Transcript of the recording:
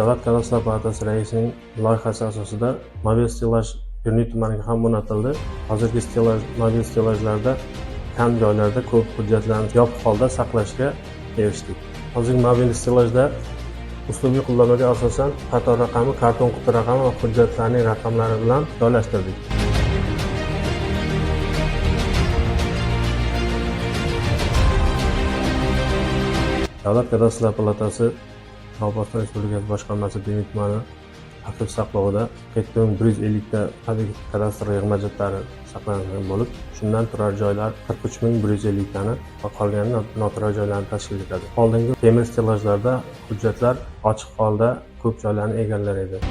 Davlat kadastr palatasi raisining loyihasi asosida mobil stilaj Yurniy tumaniga ham o'rnatildi. Hozirgi mobil stilajlarda kam joylarda ko'p hujjatlarni yopiq holda saqlashga erishdik. Hozirgi mobil stilajda uslubiy qurilmaga asosan qator raqami, karton quti raqami va hujjatlarning raqamlari bilan joylashtirdik. Davlat kadastr palatasi Qoraqalpog'iston Respublikasi boshqarmasi Yurniy tumani arxiv saqlovida 4150 ta tabiiy kadastr yig'ma-hujjatlari saqlangan bo'lib, shundan turar joylar 43150 tani va qolgani noturar joylarni tashkil etadi. Oldingi temir stilajlarda hujjatlar ochiq holda ko'p joylarni egallar edi.